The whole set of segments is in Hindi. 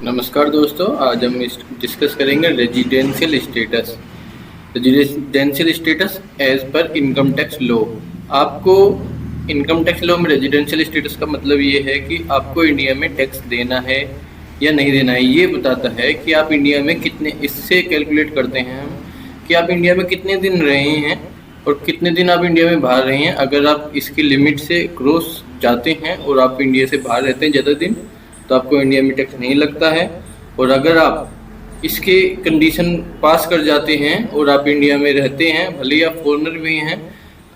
नमस्कार दोस्तों, आज हम डिस्कस करेंगे residential status. Residential status as पर इनकम टैक्स लॉ। आपको इनकम टैक्स लॉ में रेजिडेंशियल स्टेटस का मतलब ये है कि आपको इंडिया में टैक्स देना है या नहीं देना है। ये बताता है कि आप इंडिया में कितने, इससे कैलकुलेट करते हैं हम कि आप इंडिया में कितने दिन रहे हैं और कितने दिन आप इंडिया में बाहर रहे हैं। अगर आप इसकी लिमिट से क्रॉस जाते हैं और आप इंडिया से बाहर रहते हैं ज़्यादा दिन, तो आपको इंडिया में टैक्स नहीं लगता है। और अगर आप इसके कंडीशन पास कर जाते हैं और आप इंडिया में रहते हैं, भले ही आप फॉरेनर भी हैं,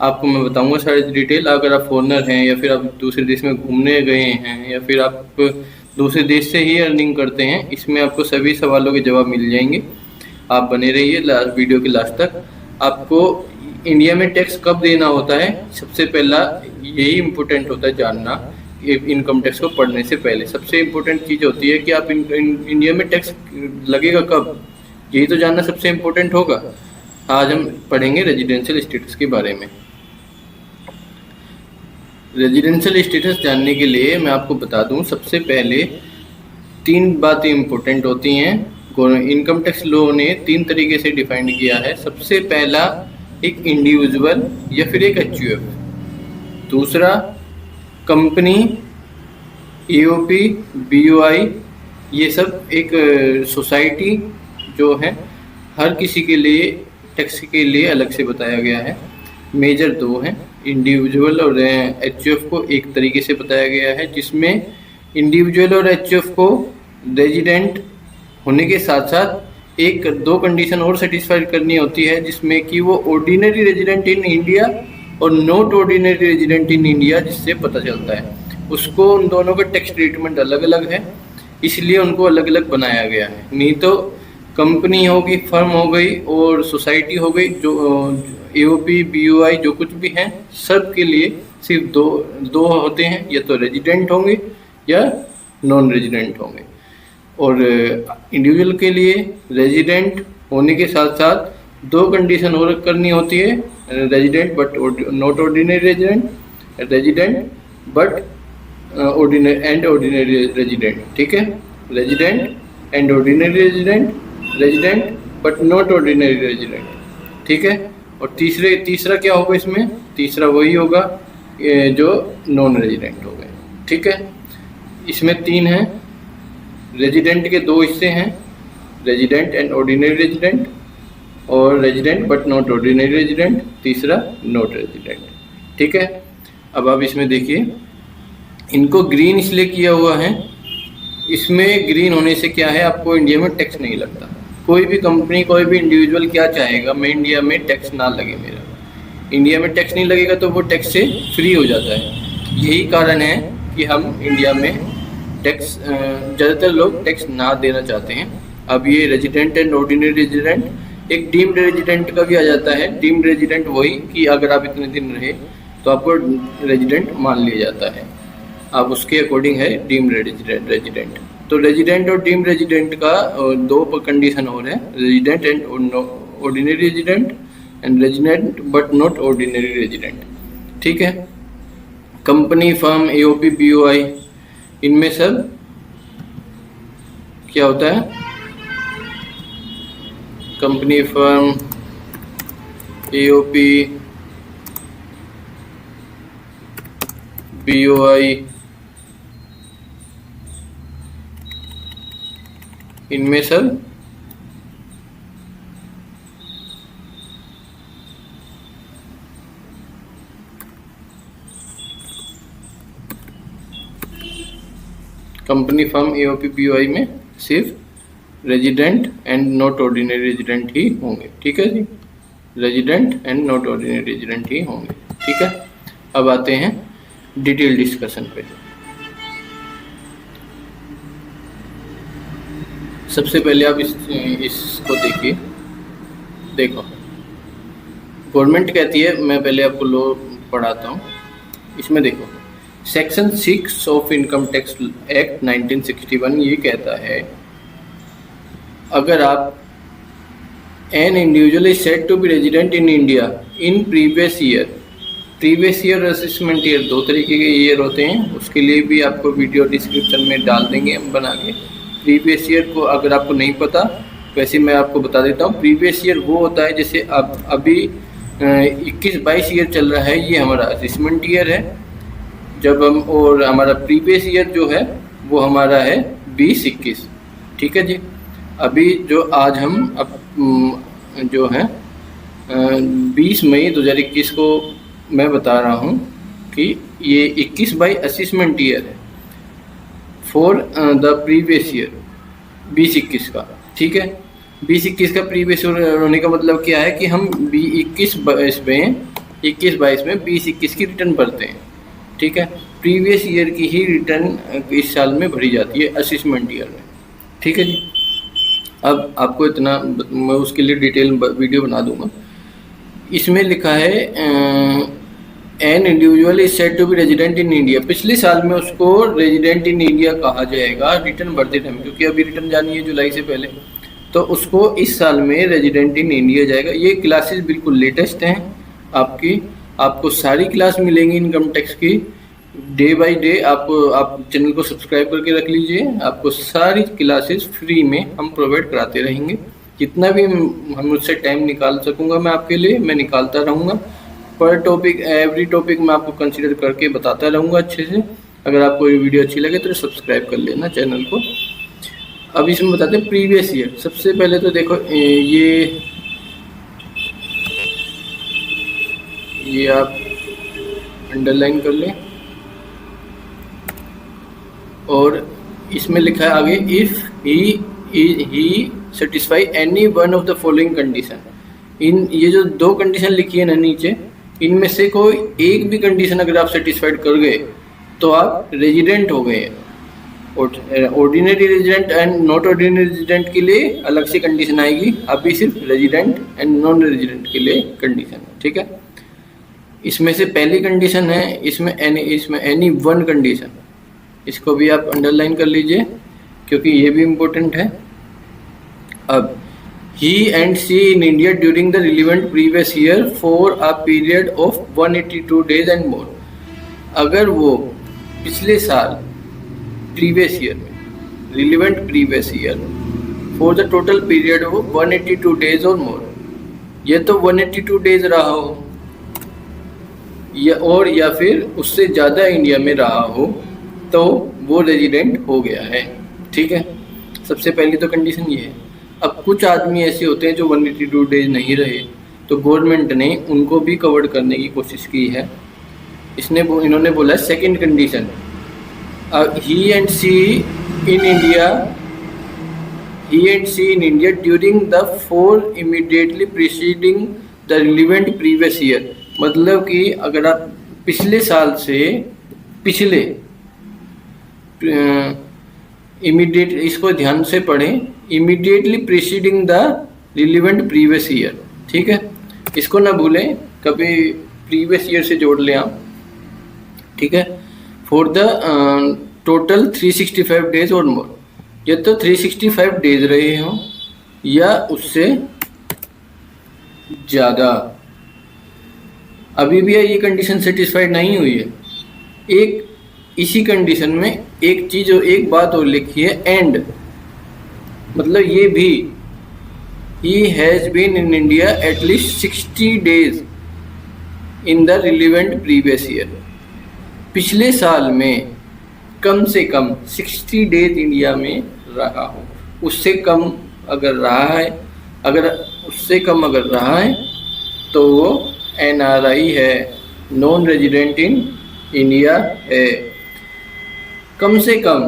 आपको मैं बताऊंगा सारी डिटेल। अगर आप फॉरेनर हैं या फिर आप दूसरे देश में घूमने गए हैं या फिर आप दूसरे देश से ही अर्निंग करते हैं, इसमें आपको सभी सवालों के जवाब मिल जाएंगे। आप बने रहिए वीडियो के लास्ट तक। आपको इंडिया में टैक्स कब देना होता है, सबसे पहला यही इम्पोर्टेंट होता है जानना। इनकम टैक्स को पढ़ने से पहले सबसे इम्पोर्टेंट चीज़ होती है कि आप इंडिया में टैक्स लगेगा कब, यही तो जानना सबसे इम्पोर्टेंट होगा। आज हम पढ़ेंगे रेजिडेंशियल स्टेटस के बारे में। रेजिडेंशियल स्टेटस जानने के लिए मैं आपको बता दूं, सबसे पहले 3 बातें इम्पोर्टेंट होती हैं। इनकम टैक्स लॉ ने 3 तरीके से डिफाइन किया है। सबसे पहला एक इंडिविजुअल या फिर एक एचयूएफ, दूसरा कंपनी, एओपी, बीओआई, ये सब एक सोसाइटी जो है, हर किसी के लिए टैक्स के लिए अलग से बताया गया है। मेजर 2 हैं, इंडिविजुअल और एचयूएफ को एक तरीके से बताया गया है, जिसमें इंडिविजुअल और एचयूएफ को रेजिडेंट होने के साथ साथ 1-2 कंडीशन और सेटिस्फाइड करनी होती है, जिसमें कि वो ऑर्डिनरी रेजिडेंट इन इंडिया और not ordinary resident in India, जिससे पता चलता है उसको उन दोनों का टैक्स ट्रीटमेंट अलग अलग है, इसलिए उनको अलग अलग बनाया गया है। नहीं तो कंपनी होगी, फर्म हो गई और सोसाइटी हो गई, जो एओपी, बीओआई जो कुछ भी हैं, सब के लिए सिर्फ दो होते हैं, या तो रेजिडेंट होंगे या नॉन रेजिडेंट होंगे। और इंडिविजुअल के लिए रेजिडेंट होने के साथ साथ 2 कंडीशन और करनी होती है, resident but not ordinary resident, resident but ordinary resident. ठीक है, resident and ordinary resident, resident but not ordinary resident. ठीक है, और तीसरा क्या होगा इसमें, तीसरा वही होगा जो नॉन रेजिडेंट हो गए। ठीक है, इसमें 3 हैं। रेजिडेंट के 2 हिस्से हैं, रेजिडेंट एंड ऑर्डिनरी रेजिडेंट, और resident but not ordinary resident, तीसरा नॉट रेजिडेंट। ठीक है, अब आप इसमें देखिए, इनको ग्रीन इसलिए किया हुआ है, इसमें ग्रीन होने से क्या है, आपको इंडिया में टैक्स नहीं लगता। कोई भी कंपनी, कोई भी इंडिविजुअल क्या चाहेगा, मैं इंडिया में टैक्स ना लगे, मेरा इंडिया में टैक्स नहीं लगेगा तो वो टैक्स से फ्री हो जाता है। यही कारण है कि हम इंडिया में टैक्स, ज़्यादातर लोग टैक्स ना देना चाहते हैं। अब ये रेजिडेंट एंड ऑर्डिनरी रेजिडेंट, एक डीम्ड रेजिडेंट का भी आ जाता है। डीम्ड रेजिडेंट वही कि अगर आप इतने दिन रहे तो आपको रेजिडेंट मान लिया जाता है, आप उसके अकॉर्डिंग है डीम्ड रेजिडेंट। तो रेजिडेंट और डीम्ड रेजिडेंट का 2 कंडीशन और है, resident and ordinary resident and resident but not ordinary resident. ठीक है, कंपनी, फर्म, एओपी, बीओआई, इनमें सब क्या होता है, कंपनी, फर्म, एओपी, बीओआई, इनमें सब कंपनी, फर्म, एओपी, बीओआई में सिर्फ resident and not ordinary resident ही होंगे। ठीक है जी, resident and not ordinary resident ही होंगे। ठीक है, अब आते हैं डिटेल डिस्कशन पे। सबसे पहले आप इसको देखिए। देखो, गवर्नमेंट कहती है, मैं पहले आपको लॉ पढ़ाता हूँ। इसमें देखो, section 6 of income tax act 1961 ये कहता है, अगर आप an individual is said to be resident in India in previous year, previous year assessment year 2 तरीके के ईयर होते हैं, उसके लिए भी आपको वीडियो डिस्क्रिप्शन में डाल देंगे हम बना के। प्रीवियस ईयर को अगर आपको नहीं पता वैसे मैं आपको बता देता हूँ। प्रीवियस ईयर वो होता है जैसे अब अभी 21-22 ईयर चल रहा है, ये हमारा असेसमेंट ईयर है जब हम, और हमारा प्रीवियस ईयर जो है वो हमारा है 20-21। ठीक है जी। अभी जो आज हम जो है 20 मई 2021 को मैं बता रहा हूँ कि ये 21-22 असेसमेंट ईयर है फॉर द प्रीवियस ईयर 20-21 का। ठीक है, 20-21 का प्रीवियस ईयर होने का मतलब क्या है कि हम 21-22 में 20-21 की रिटर्न भरते हैं। ठीक है, प्रीवियस ईयर की ही रिटर्न इस साल में भरी जाती है असेसमेंट ईयर में। ठीक है जी। अब आपको इतना मैं उसके लिए डिटेल वीडियो बना दूंगा। इसमें लिखा है an individual is said to be resident in India. पिछले साल में उसको रेजिडेंट इन इंडिया कहा जाएगा रिटर्न भरते टाइम, क्योंकि अभी रिटर्न जानी है जुलाई से पहले, तो उसको इस साल में रेजिडेंट इन इंडिया जाएगा। ये क्लासेस बिल्कुल लेटेस्ट हैं आपको सारी क्लास मिलेंगी इनकम टैक्स की डे बाय डे। आप चैनल को सब्सक्राइब करके रख लीजिए, आपको सारी क्लासेस फ्री में हम प्रोवाइड कराते रहेंगे। जितना भी हम मुझसे टाइम निकाल सकूंगा मैं आपके लिए मैं निकालता रहूँगा। पर टॉपिक एवरी टॉपिक मैं आपको कंसिडर करके बताता रहूँगा अच्छे से। अगर आपको ये वीडियो अच्छी लगे तो सब्सक्राइब कर लेना चैनल को। अब इसमें बताते हैं प्रीवियस ईयर। सबसे पहले तो देखो ये आप अंडरलाइन कर लें, और इसमें लिखा है आगे if he satisfy any one of the following condition. ये जो 2 कंडीशन लिखी है ना नीचे, इनमें से कोई एक भी कंडीशन अगर आप सेटिस्फाइड कर गए तो आप रेजिडेंट हो गए। Ordinary resident and not ordinary resident के लिए अलग से कंडीशन आएगी, अभी सिर्फ रेजिडेंट एंड नॉन रेजिडेंट के लिए कंडीशन है। ठीक है, इसमें से पहली कंडीशन है इसमें एनी वन कंडीशन, इसको भी आप अंडरलाइन कर लीजिए क्योंकि ये भी इम्पोर्टेंट है। अब he and she in India during the relevant previous year for a period of 182 days and more। अगर वो पिछले साल प्रीवियस ईयर में relevant previous year for the total period of 182 days और मोर, ये तो 182 डेज रहा हो या फिर उससे ज़्यादा इंडिया में रहा हो तो वो रेजिडेंट हो गया है। ठीक है, सबसे पहली तो कंडीशन ये है। अब कुछ आदमी ऐसे होते हैं जो 182 डेज नहीं रहे, तो गवर्नमेंट ने उनको भी कवर करने की कोशिश की है। इन्होंने बोला second condition, he and see in India during the 4 immediately preceding the relevant previous year. मतलब कि अगर आप पिछले साल से इमीडिएट, इसको ध्यान से पढ़ें, immediately preceding the relevant previous year. ठीक है, इसको ना भूलें, कभी प्रीवियस ईयर से जोड़ लें आप। ठीक है, फॉर द टोटल 365 डेज और मोर, या तो 365 डेज रहे हों या उससे ज़्यादा। अभी भी ये कंडीशन सेटिस्फाइड नहीं हुई है। एक इसी कंडीशन में एक चीज़ और एक बात और लिखी है एंड, मतलब ये भी he has been in India at least 60 days in the relevant previous year। पिछले साल में कम से कम 60 डेज इंडिया में रहा हो। उससे कम अगर रहा है तो वो NRI है, नॉन रेजिडेंट इन इंडिया है। कम से कम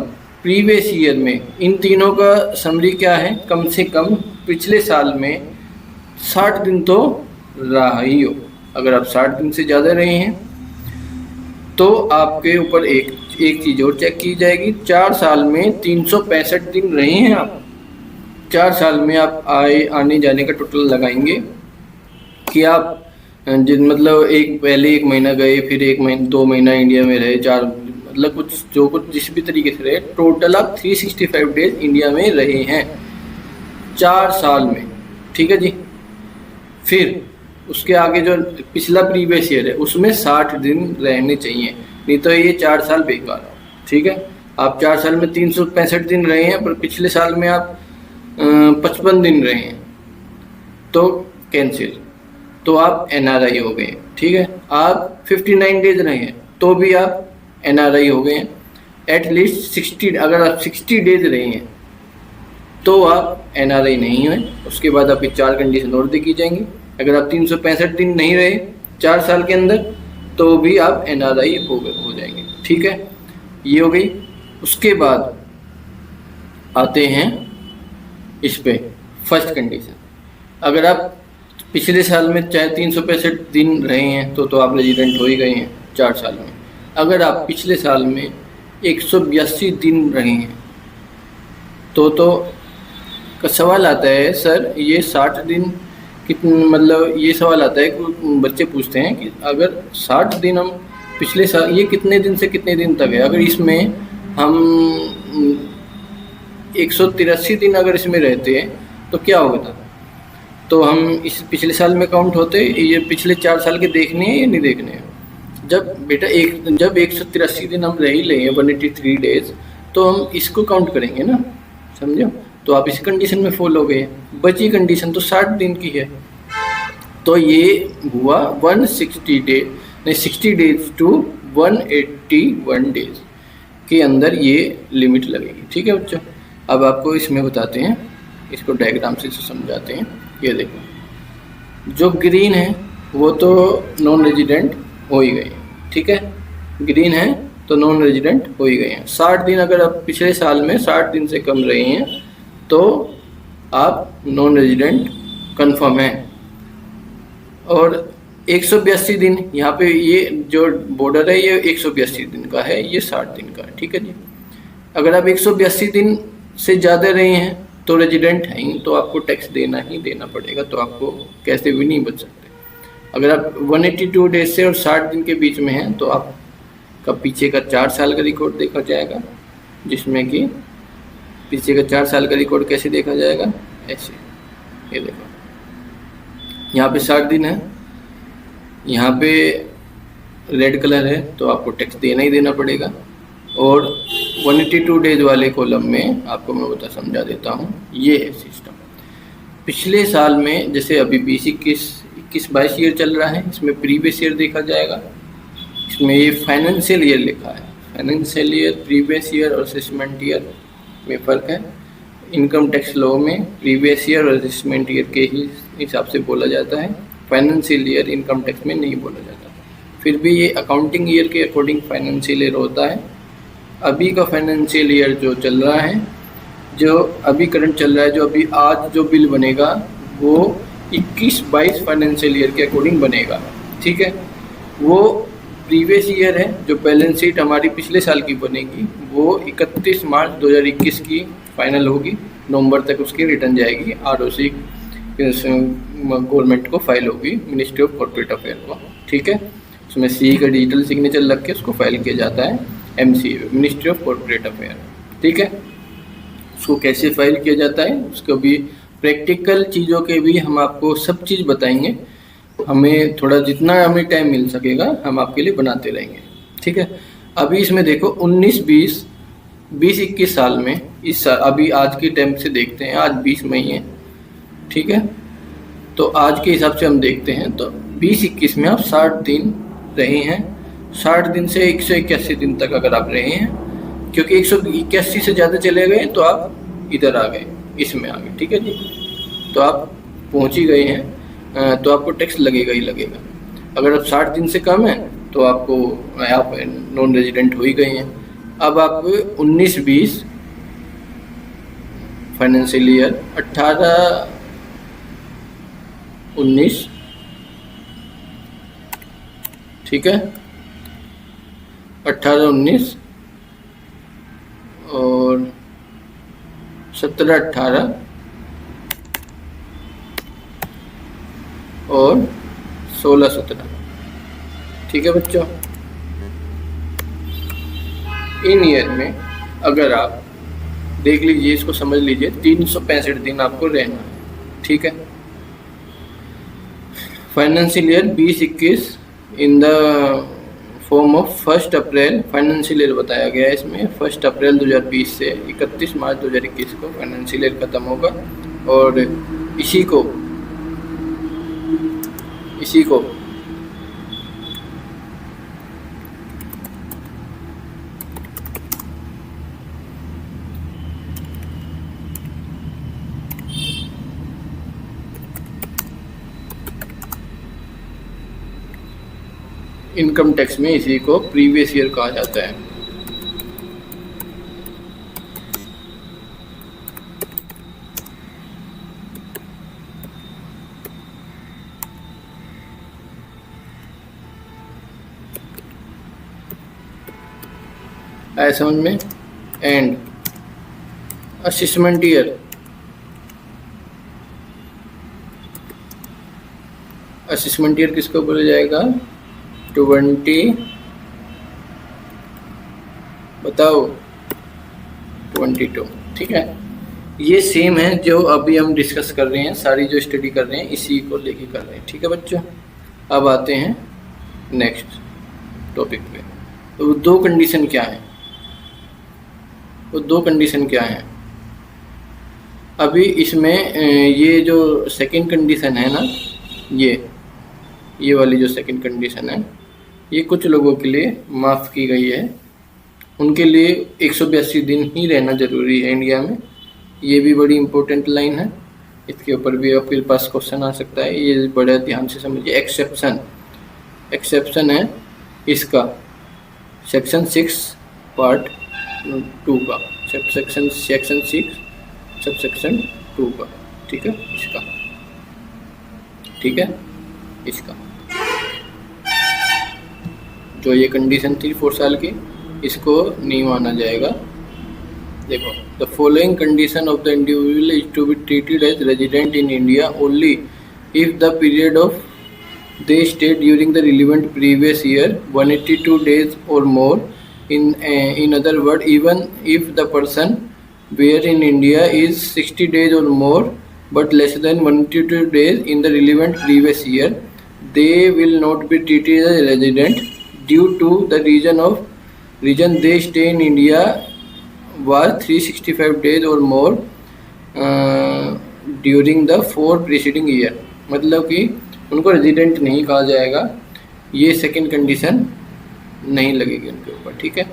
प्रीवियस ईयर में इन तीनों का समरी क्या है, कम से कम पिछले साल में 60 दिन तो रहा ही हो। अगर आप 60 दिन से ज़्यादा रहे हैं तो आपके ऊपर एक चीज़ और चेक की जाएगी। 4 साल में 365 दिन रहे हैं आप, 4 साल में आप आने जाने का टोटल लगाएंगे कि आप मतलब पहले 1 महीना गए, फिर 2 महीना इंडिया में रहे, 4 मतलब कुछ जिस भी तरीके से रहे, टोटल आप 365 डेज इंडिया में रहे हैं 4 साल में। ठीक है जी। फिर उसके आगे जो पिछला प्रीवियस ईयर है उसमें 60 दिन रहने चाहिए, नहीं तो ये 4 साल बेकार है। ठीक है, आप 4 साल में 365 दिन रहे हैं, पर पिछले साल में आप 55 दिन रहे हैं, तो कैंसिल, तो आप एनआरआई हो गए। ठीक है, आप 59 डेज रहे हैं तो भी आप एनआरआई हो गए। एटलीस्ट 60, अगर आप 60 डेज रहे हैं तो आप एनआरआई नहीं हुए। उसके बाद आपकी 4 कंडीशन और देखी जाएंगी। अगर आप 365 दिन नहीं रहे 4 साल के अंदर तो भी आप एनआरआई हो जाएंगे। ठीक है, ये हो गई। उसके बाद आते हैं इस पे फर्स्ट कंडीशन। अगर आप पिछले साल में चाहे 365 दिन रहे हैं तो आप रेजिडेंट हो ही गए हैं 4 साल में। अगर आप पिछले साल में 182 दिन रहे हैं तो का सवाल आता है, सर ये 60 दिन कितने, मतलब ये सवाल आता है कि बच्चे पूछते हैं कि अगर 60 दिन हम पिछले साल, ये कितने दिन से कितने दिन तक है, अगर इसमें हम 183 दिन अगर इसमें रहते हैं तो क्या होगा। तो हम इस पिछले साल में काउंट होते, ये पिछले 4 साल के देखने हैं या नहीं देखने हैं। जब बेटा जब 183 दिन हम रह ही लेंगे 183 डेज, तो हम इसको काउंट करेंगे ना, समझो। तो आप इस कंडीशन में फॉल हो गए। बची कंडीशन तो 60 दिन की है, तो ये हुआ 160 डेज, नहीं 60 डेज टू 181 डेज के अंदर ये लिमिट लगेगी। ठीक है बच्चों, अब आपको इसमें बताते हैं, इसको डायग्राम से समझाते हैं। ये देखो, जो ग्रीन है वो तो नॉन रेजिडेंट हो ही गए। ठीक है, ग्रीन है तो नॉन रेजिडेंट हो ही गए हैं। 60 दिन अगर आप पिछले साल में 60 दिन से कम रहे हैं तो आप नॉन रेजिडेंट कंफर्म है। और 182 दिन, यहाँ पे ये जो बॉर्डर है ये 182 दिन का है, ये 60 दिन का है। ठीक है जी, अगर आप 182 दिन से ज़्यादा रहे हैं तो रेजिडेंट हैं ही, तो आपको टैक्स देना ही देना पड़ेगा, तो आपको कैसे भी नहीं बच सकते। अगर आप 182 डेज से और 60 दिन के बीच में हैं तो आपका पीछे का 4 साल का रिकॉर्ड देखा जाएगा, जिसमें कि पीछे का 4 साल का रिकॉर्ड कैसे देखा जाएगा, ऐसे। ये देखो, यहाँ पे 60 दिन है, यहाँ पे रेड कलर है, तो आपको टैक्स देना ही देना पड़ेगा। और 182 डेज वाले कॉलम में आपको मैं समझा देता हूँ, ये है सिस्टम। पिछले साल में जैसे अभी 21-22 ईयर चल रहा है, इसमें प्रीवियस ईयर देखा जाएगा। इसमें ये फाइनेंशियल ईयर लिखा है, फाइनेंशियल ईयर, प्रीवियस ईयर और असेसमेंट ईयर में फ़र्क है। इनकम टैक्स लॉ में प्रीवियस ईयर और असेसमेंट ईयर के ही हिसाब से बोला जाता है, फाइनेंशियल ईयर इनकम टैक्स में नहीं बोला जाता। फिर भी ये अकाउंटिंग ईयर के अकॉर्डिंग फाइनेंशियल ईयर होता है। अभी का फाइनेंशियल ईयर जो चल रहा है, जो अभी करंट चल रहा है, जो अभी आज जो बिल बनेगा वो 21-22 फाइनेंशियल ईयर के अकॉर्डिंग बनेगा। ठीक है, वो प्रीवियस ईयर है, जो बैलेंस शीट हमारी पिछले साल की बनेगी वो 31 मार्च 2021 की फाइनल होगी। नवंबर तक उसकी रिटर्न जाएगी, ROC गवर्नमेंट को फाइल होगी, मिनिस्ट्री ऑफ कॉर्पोरेट अफेयर को। ठीक है, उसमें CE का डिजिटल सिग्नेचर लग के उसको फाइल किया जाता है MCA, ministry of corporate affair. ठीक है, उसको कैसे फाइल किया जाता है, उसको भी प्रैक्टिकल चीज़ों के भी हम आपको सब चीज़ बताएंगे। हमें थोड़ा जितना हमें टाइम मिल सकेगा हम आपके लिए बनाते रहेंगे। ठीक है, अभी इसमें देखो 19-20 साल में, इस साल अभी आज के टाइम से देखते हैं, आज 20 मई है। ठीक है, तो आज के हिसाब से हम देखते हैं तो 20-21 में आप 60 दिन रहे हैं। 60 दिन से 181 दिन तक अगर आप रहे हैं, क्योंकि 181 से ज़्यादा चले गए तो आप इधर आ गए, इसमें आ गए। ठीक है जी, तो आप पहुँच ही गए हैं, तो आपको टैक्स लगेगा ही लगेगा। अगर आप 60 दिन से कम है तो आप नॉन रेजिडेंट हो ही गए हैं। अब आप 19-20 फाइनेंशियल ईयर 18-19, ठीक है, 18-19 और 17-18 और 16-17। ठीक है बच्चों, इन ईयर में अगर आप देख लीजिए, इसको समझ लीजिए, 365 दिन आपको रहना है। ठीक है, financial year 20-21 in the form of 1 April financial year बताया गया है इसमें। 1 अप्रैल 2020 से 31 मार्च 2021 को फाइनेंशियल ईयर ख़त्म होगा और इसी को इनकम टैक्स में इसी को प्रीवियस ईयर कहा जाता है। आया समझ में। And assessment year, assessment year किसको बोला जाएगा? 20 बताओ 22। ठीक है, ये सेम है जो अभी हम डिस्कस कर रहे हैं, सारी जो स्टडी कर रहे हैं इसी को लेके कर रहे हैं। ठीक है बच्चों, अब आते हैं नेक्स्ट टॉपिक पे। तो वो दो कंडीशन क्या है? अभी इसमें ये जो सेकंड कंडीशन है ना, ये वाली जो सेकंड कंडीशन है, ये कुछ लोगों के लिए माफ़ की गई है। उनके लिए 182 दिन ही रहना ज़रूरी है इंडिया में। ये भी बड़ी इम्पोर्टेंट लाइन है, इसके ऊपर भी आपके पास क्वेश्चन आ सकता है, ये बड़ा ध्यान से समझिए। एक्सेप्शन है इसका सेक्शन 6 पार्ट 2 का, सेक्शन 6 सबसेक्शन 2 का। ठीक है, इसका जो ये कंडीशन थी 4 साल की, इसको नहीं माना जाएगा। देखो, the following condition of the individual is to be treated as resident in India only if the period of they stay during the relevant previous year 182 days or more. In other words, even if the person were in India is 60 days or more but less than 182 days in the relevant previous year, they will not be treated as resident due to the region they stay in India was 365 days or more during the 4 preceding year. मतलब कि उनको रेजिडेंट नहीं कहा जाएगा, ये सेकंड कंडीशन नहीं लगेगी उनके ऊपर। ठीक है,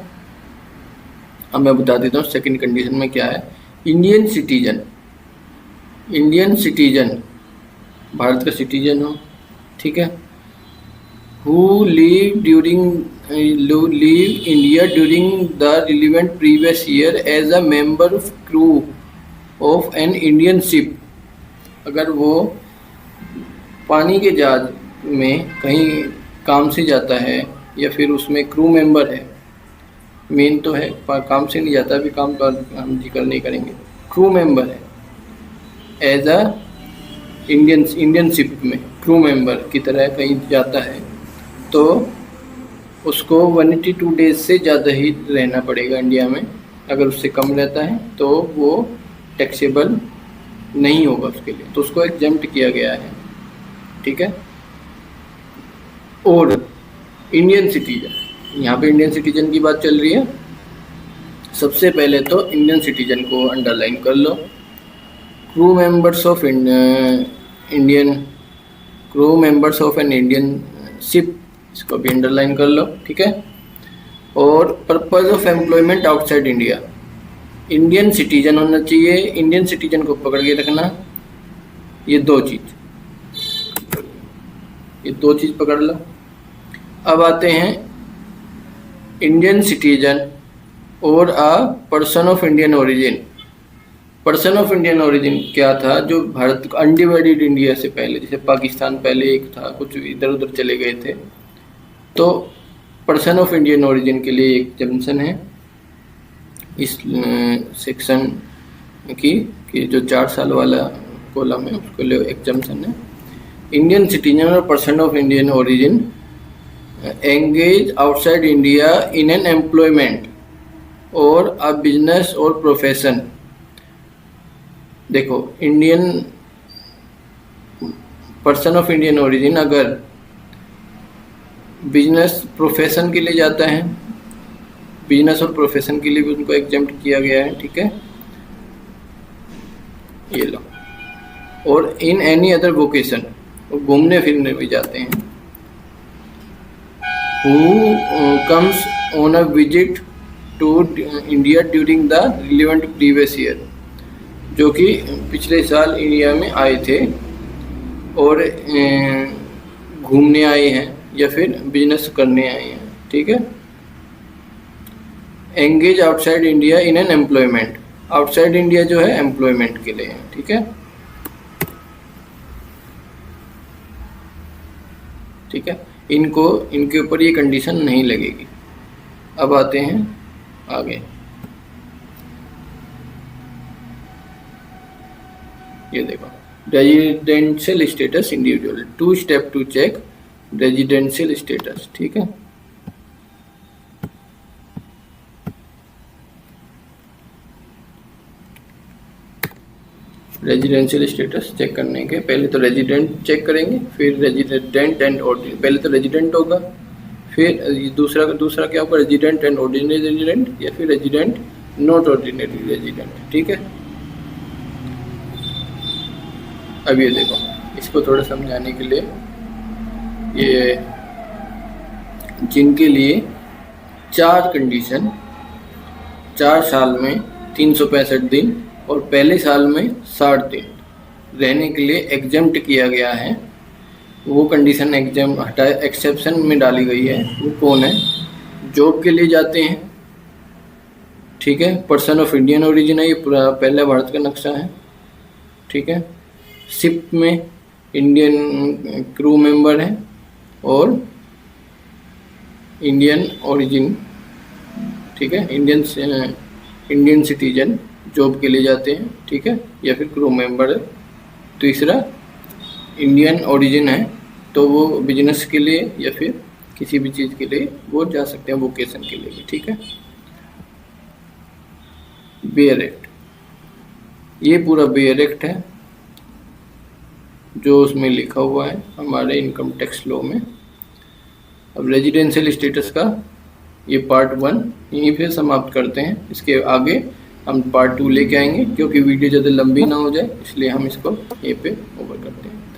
अब मैं बता देता हूँ सेकंड कंडीशन में क्या है। इंडियन सिटीजन भारत का सिटीजन हो, ठीक है, who live India during the relevant previous year as a member of crew of an Indian ship. अगर वो पानी के जहाज में कहीं काम से जाता है या फिर उसमें क्रू मेंबर है, मेन तो है काम से नहीं जाता, अभी काम का हम जिक्र नहीं करेंगे, क्रू मेंबर है एज अ इंडियन शिप में क्रू मेंबर की तरह कहीं जाता है, तो उसको 182 डेज से ज़्यादा ही रहना पड़ेगा इंडिया में। अगर उससे कम रहता है तो वो टैक्सेबल नहीं होगा उसके लिए, तो उसको एग्जेम्प्ट किया गया है। ठीक है, और इंडियन सिटीजन, यहाँ पे इंडियन सिटीजन की बात चल रही है। सबसे पहले तो इंडियन सिटीजन को अंडरलाइन कर लो। Crew members of an Indian ship, इसको भी अंडरलाइन कर लो। ठीक है, और purpose of employment outside India, Indian citizen होना चाहिए। इंडियन सिटीजन को पकड़ के रखना, ये दो चीज़ पकड़ लो। अब आते हैं इंडियन सिटीजन और a person of Indian origin. Person of Indian origin क्या था? जो भारत का अनडिवाइडेड इंडिया से पहले, जैसे पाकिस्तान पहले एक था, कुछ इधर उधर चले गए थे, तो पर्सन ऑफ इंडियन ओरिजिन के लिए एक एग्जम्पशन है इस सेक्शन की जो 4 साल वाला कॉलम है उसके लिए एग्जम्पशन है। इंडियन सिटीजन और person of Indian origin engage outside India in an employment और अ बिजनेस और प्रोफेशन। देखो, Indian person of Indian origin अगर बिजनेस प्रोफेशन के लिए जाता है, बिजनेस और प्रोफेशन के लिए भी उनको एग्जेम्प्ट किया गया है, ठीक है, ये लो। और इन एनी अदर वोकेशन, घूमने फिरने भी जाते हैं। Who comes on a visit to India during the relevant previous year, जो कि पिछले साल इंडिया में आए थे और घूमने आए हैं या फिर बिजनेस करने आए हैं, ठीक है। Engage outside India in an employment, outside India जो है एम्प्लॉयमेंट के लिए है, ठीक है, ठीक है। इनको इनके ऊपर ये कंडीशन नहीं लगेगी। अब आते हैं आगे, ये देखो residential status individual, 2 step to check residential status, ठीक है। रेजिडेंशियल स्टेटस चेक करने के पहले तो रेजिडेंट चेक करेंगे, फिर रेजिडेंट एंड ऑर्डिनरी, पहले तो रेजिडेंट होगा, फिर दूसरा क्या होगा, रेजिडेंट एंड ऑर्डिनरी रेजिडेंट, या फिर रेजिडेंट नॉट ऑर्डिनरी रेजिडेंट, ठीक है। अब ये देखो, इसको थोड़ा समझाने के लिए, ये जिनके लिए 4 कंडीशन 4 साल में 365 दिन और पहले साल में 60 दिन रहने के लिए एग्जेम्प्ट किया गया है, वो कंडीशन एग्जाम हटा एक्सेप्शन में डाली गई है। वो कौन है? जॉब के लिए जाते हैं, ठीक है, पर्सन ऑफ इंडियन ओरिजिन है, ये पूरा पहले भारत का नक्शा है, ठीक है। शिप में इंडियन क्रू मेंबर है और इंडियन ओरिजिन, ठीक है, इंडियन सिटीजन जॉब के लिए जाते हैं, ठीक है, या फिर क्रू मेंबर है। तीसरा इंडियन ओरिजिन है तो वो बिजनेस के लिए या फिर किसी भी चीज़ के लिए वो जा सकते हैं, वोकेशन के लिए भी, ठीक है। बेयर एक्ट, ये पूरा बेयर एक्ट है जो उसमें लिखा हुआ है हमारे इनकम टैक्स लॉ में। अब रेजिडेंशियल स्टेटस का ये पार्ट 1 यहीं पे समाप्त करते हैं। इसके आगे हम पार्ट 2 लेके आएंगे, क्योंकि वीडियो ज़्यादा लंबी ना हो जाए, इसलिए हम इसको यहीं पे ओवर करते हैं।